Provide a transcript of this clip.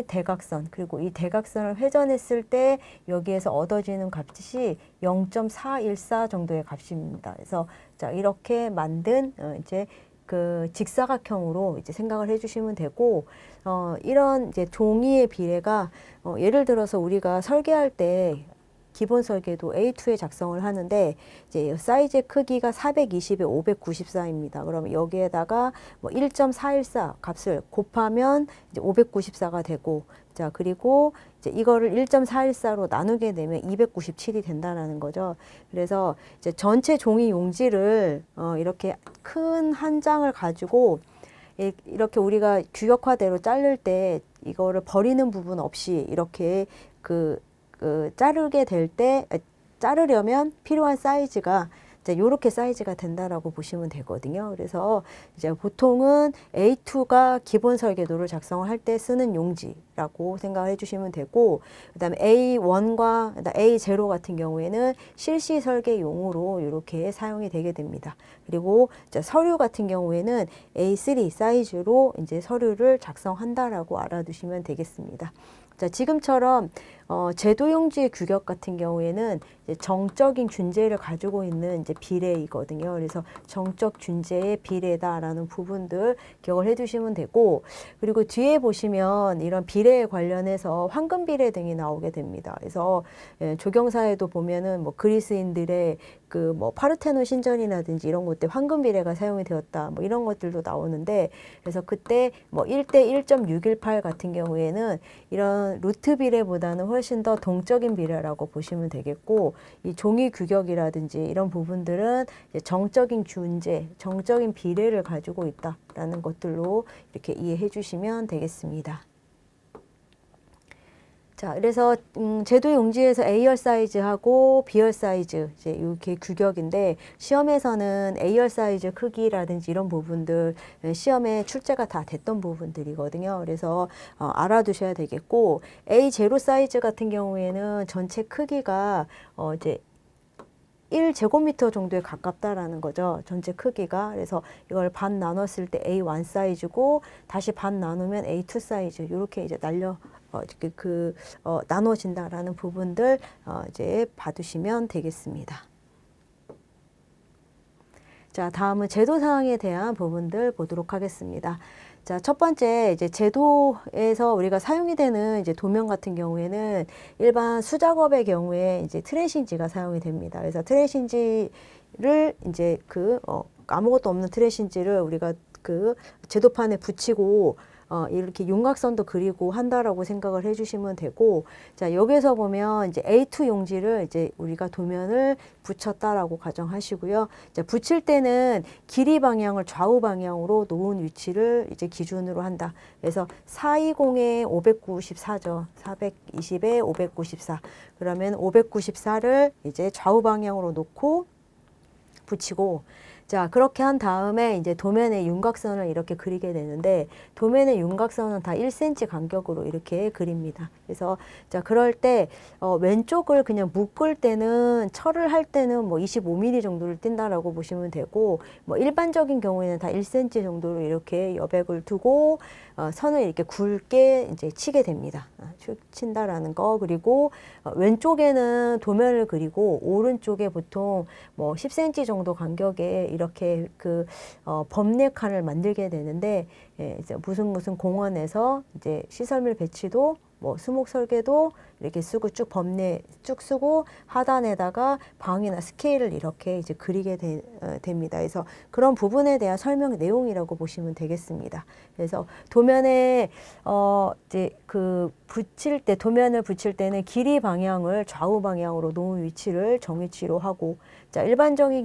대각선, 그리고 이 대각선을 회전했을 때 여기에서 얻어지는 값이 0.414 정도의 값입니다. 그래서 자, 이렇게 만든 이제 그 직사각형으로 이제 생각을 해주시면 되고, 이런 이제 종이의 비례가 예를 들어서 우리가 설계할 때 기본 설계도 A2에 작성을 하는데 이제 사이즈의 크기가 420에 594입니다. 그러면 여기에다가 뭐 1.414 값을 곱하면 이제 594가 되고, 자, 그리고 이제 이거를 1.414로 나누게 되면 297이 된다는 거죠. 그래서 이제 전체 종이 용지를 이렇게 큰 한 장을 가지고 이렇게 우리가 규격화대로 자를 때 이거를 버리는 부분 없이 이렇게 자르게 될 때, 자르려면 필요한 사이즈가 이제 요렇게 사이즈가 된다라고 보시면 되거든요. 그래서 이제 보통은 A2가 기본 설계도를 작성을 할 때 쓰는 용지라고 생각을 해주시면 되고, 그다음에 A1과 A0 같은 경우에는 실시 설계용으로 이렇게 사용이 되게 됩니다. 그리고 이제 서류 같은 경우에는 A3 사이즈로 이제 서류를 작성한다라고 알아두시면 되겠습니다. 자, 지금처럼 제도용지의 규격 같은 경우에는 이제 정적인 균제를 가지고 있는 이제 비례이거든요. 그래서 정적 균제의 비례다라는 부분들 기억을 해두시면 되고, 그리고 뒤에 보시면 이런 비례에 관련해서 황금 비례 등이 나오게 됩니다. 그래서 조경사에도 보면은 뭐 그리스인들의 그 뭐 파르테논 신전이라든지 이런 것들 황금 비례가 사용이 되었다, 뭐 이런 것들도 나오는데, 그래서 그때 뭐 1대 1.618 같은 경우에는 이런 루트 비례보다는 훨씬 더 동적인 비례라고 보시면 되겠고, 이 종이 규격이라든지 이런 부분들은 정적인 균제, 정적인 비례를 가지고 있다라는 것들로 이렇게 이해해 주시면 되겠습니다. 자, 그래서 제도 용지에서 A열 사이즈하고 B열 사이즈 이제 이렇게 규격인데, 시험에서는 A열 사이즈 크기라든지 이런 부분들 시험에 출제가 다 됐던 부분들이거든요. 그래서 알아두셔야 되겠고, A0 사이즈 같은 경우에는 전체 크기가 이제 1제곱미터 정도에 가깝다라는 거죠. 전체 크기가. 그래서 이걸 반 나눴을 때 A1 사이즈고, 다시 반 나누면 A2 사이즈, 이렇게 이제 나눠진다라는 부분들 이제 봐두시면 되겠습니다. 자, 다음은 제도사항에 대한 부분들 보도록 하겠습니다. 자, 첫 번째, 이제 제도에서 우리가 사용이 되는 이제 도면 같은 경우에는 일반 수작업의 경우에 이제 트레신지가 사용이 됩니다. 그래서 트레신지를 이제 아무것도 없는 트레신지를 우리가 제도판에 붙이고 이렇게 윤곽선도 그리고 한다라고 생각을 해주시면 되고, 자, 여기서 보면 이제 A2 용지를 이제 우리가 도면을 붙였다라고 가정하시고요. 자, 붙일 때는 길이 방향을 좌우 방향으로 놓은 위치를 이제 기준으로 한다. 그래서 420에 594죠. 420에 594. 그러면 594를 이제 좌우 방향으로 놓고 붙이고, 자, 그렇게 한 다음에 이제 도면의 윤곽선을 이렇게 그리게 되는데, 도면의 윤곽선은 다 1cm 간격으로 이렇게 그립니다. 그래서 자, 그럴 때 왼쪽을 그냥 묶을 때는, 철을 할 때는 뭐 25mm 정도를 띈다라고 보시면 되고, 뭐 일반적인 경우에는 다 1cm 정도로 이렇게 여백을 두고 선을 이렇게 굵게 이제 치게 됩니다. 친다라는 거. 그리고 왼쪽에는 도면을 그리고, 오른쪽에 보통 뭐 10cm 정도 간격에 이렇게 범례 칸을 만들게 되는데, 이제 무슨 공원에서 이제 시설물 배치도 뭐 수목 설계도 이렇게 쓰고 쭉 범례 쭉 쓰고 하단에다가 방이나 스케일을 이렇게 이제 그리게 됩니다. 그래서 그런 부분에 대한 설명 내용이라고 보시면 되겠습니다. 그래서 도면에 이제 도면을 붙일 때는 길이 방향을 좌우 방향으로 놓은 위치를 정위치로 하고, 자, 일반적인